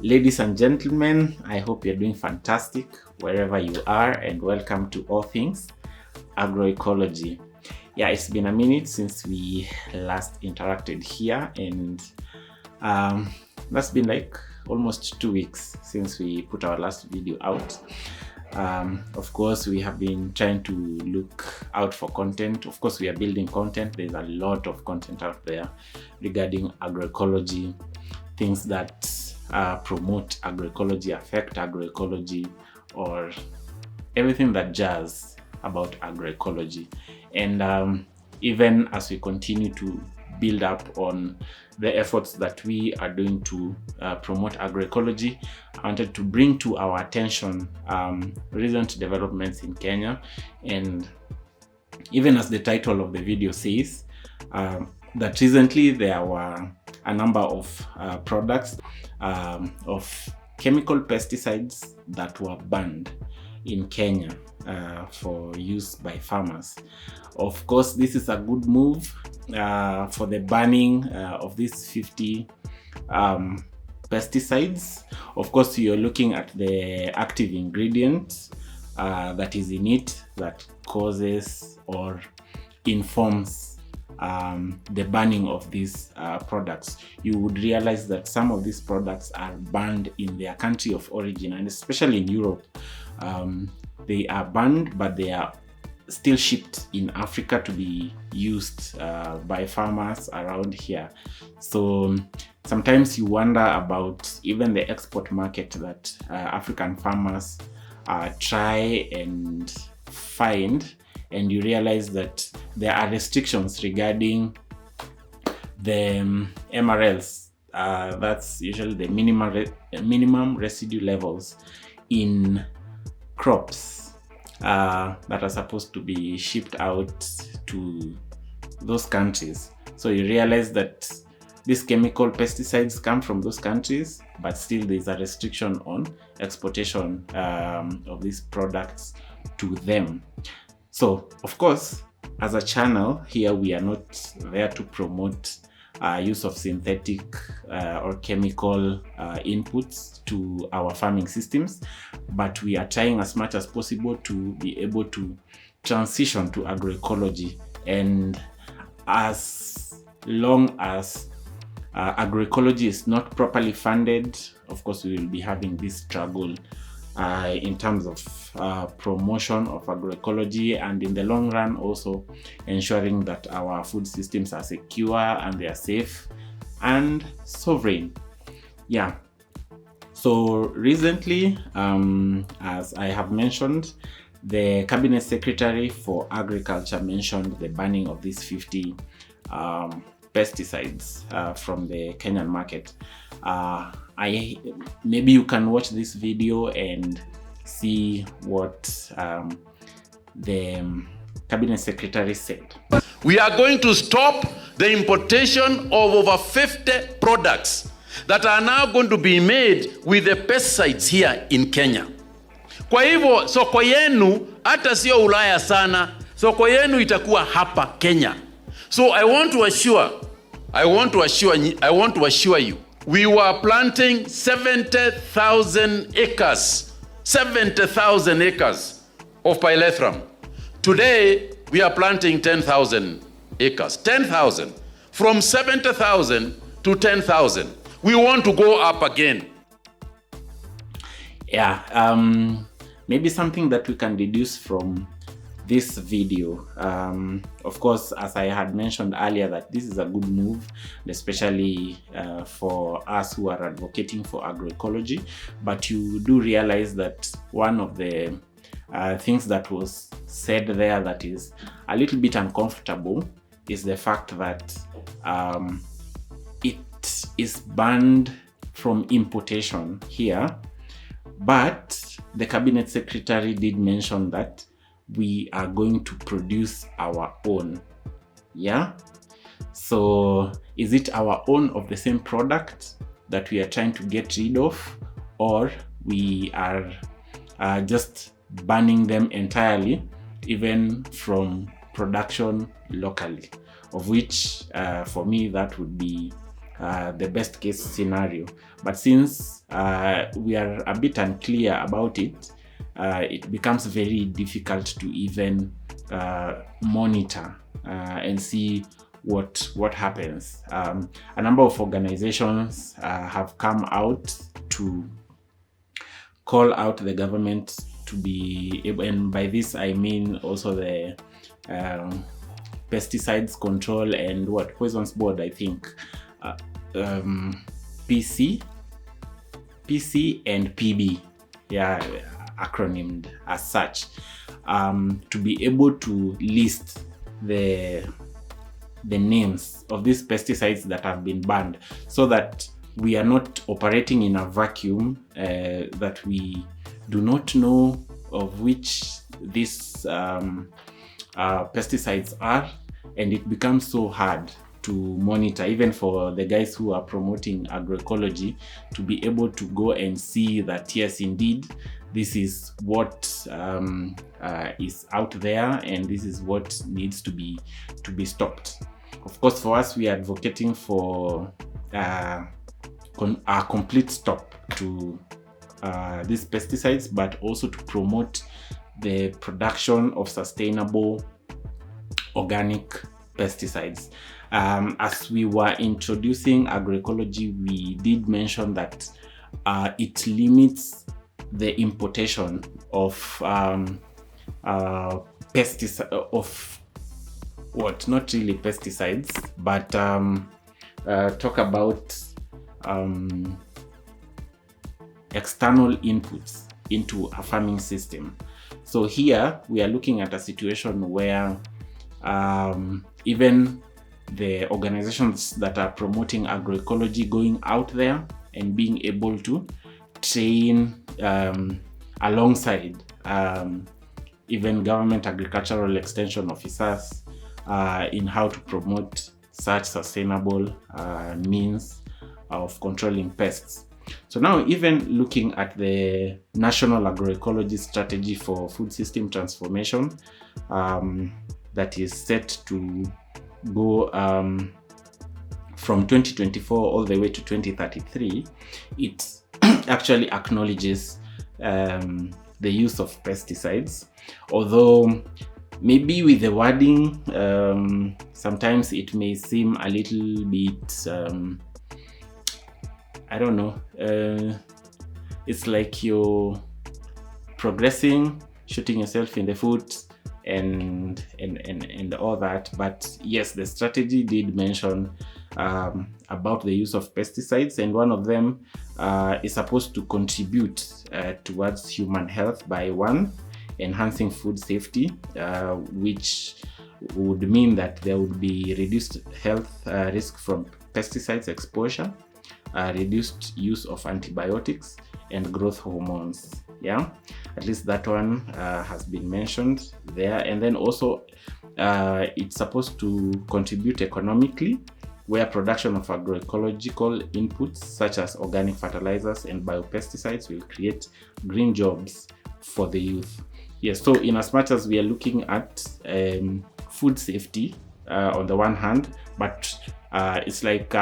Ladies and gentlemen, I hope you're doing fantastic wherever you are, and welcome to All Things Agroecology. Yeah, it's been a minute since we last interacted here, and that's been like almost 2 weeks since we put our last video out. Of course, we have been trying to look out for content. Of course, we are building content. There's a lot of content out there regarding agroecology, things that promote agroecology, affect agroecology, or everything that jazz about agroecology. And even as we continue to build up on the efforts that we are doing to promote agroecology, I wanted to bring to our attention recent developments in Kenya. And even as the title of the video says, that recently there were a number of products of chemical pesticides that were banned in Kenya for use by farmers. Of course, this is a good move for the banning of these 50 pesticides. Of course, you're looking at the active ingredient that is in it that causes or informs the banning of these products. You would realize that some of these products are banned in their country of origin, and especially in Europe, they are banned, but they are still shipped in Africa to be used by farmers around here. So sometimes you wonder about even the export market that African farmers try and find, and you realize that there are restrictions regarding the MRLs. That's usually the minimum residue levels in crops that are supposed to be shipped out to those countries. So you realize that these chemical pesticides come from those countries, but still there's a restriction on exportation of these products to them. So, of course, as a channel here, we are not there to promote use of synthetic or chemical inputs to our farming systems, but we are trying as much as possible to be able to transition to agroecology. And as long as agroecology is not properly funded, of course, we will be having this struggle in terms of promotion of agroecology, and in the long run also ensuring that our food systems are secure and they are safe and sovereign. Yeah. So recently, as I have mentioned, the Cabinet Secretary for Agriculture mentioned the banning of these 50 pesticides from the Kenyan market. Maybe you can watch this video and see what the Cabinet Secretary said. We are going to stop the importation of over 50 products that are now going to be made with the pesticides here in Kenya. Kwa hivyo soko yenu hata sio Ulaya sana, soko yenu itakuwa hapa Kenya. So I want to assure you, we were planting 70,000 acres of pyrethrum. Today, we are planting 10,000 acres. 10,000. From 70,000 to 10,000. We want to go up again. Yeah, maybe something that we can deduce from this video. Of course, as I had mentioned earlier, that this is a good move, especially for us who are advocating for agroecology. But you do realize that one of the things that was said there that is a little bit uncomfortable is the fact that it is banned from importation here. But the Cabinet Secretary did mention that we are going to produce our own. Yeah. So is it our own of the same product that we are trying to get rid of, or we are just banning them entirely, even from production locally? Of which, for me, that would be the best case scenario. But since we are a bit unclear about it, it becomes very difficult to even monitor and see what happens. A number of organizations have come out to call out the government to be able, and by this I mean also the pesticides control and poisons board, I think, PC and PB, acronymed as such, to be able to list the names of these pesticides that have been banned, so that we are not operating in a vacuum, that we do not know of which these pesticides are, and it becomes so hard to monitor, even for the guys who are promoting agroecology, to be able to go and see that yes, indeed, this is what is out there, and this is what needs to be stopped. Of course, for us, we are advocating for a complete stop to these pesticides, but also to promote the production of sustainable organic pesticides. As we were introducing agroecology, we did mention that it limits the importation of not really pesticides, but talk about external inputs into a farming system. So here we are looking at a situation where even the organizations that are promoting agroecology going out there and being able to train alongside even government agricultural extension officers in how to promote such sustainable means of controlling pests. So now, even looking at the National Agroecology Strategy for Food System Transformation that is set to go from 2024 all the way to 2033, it actually acknowledges the use of pesticides, although maybe with the wording sometimes it may seem a little bit I don't know, it's like you're progressing, shooting yourself in the foot and all that. But yes, the strategy did mention about the use of pesticides, and one of them is supposed to contribute towards human health by enhancing food safety, which would mean that there would be reduced health risk from pesticides exposure, reduced use of antibiotics and growth hormones. At least that one has been mentioned there. And then also it's supposed to contribute economically, where production of agroecological inputs such as organic fertilizers and biopesticides will create green jobs for the youth. Yes, so in as much as we are looking at food safety on the one hand, but it's like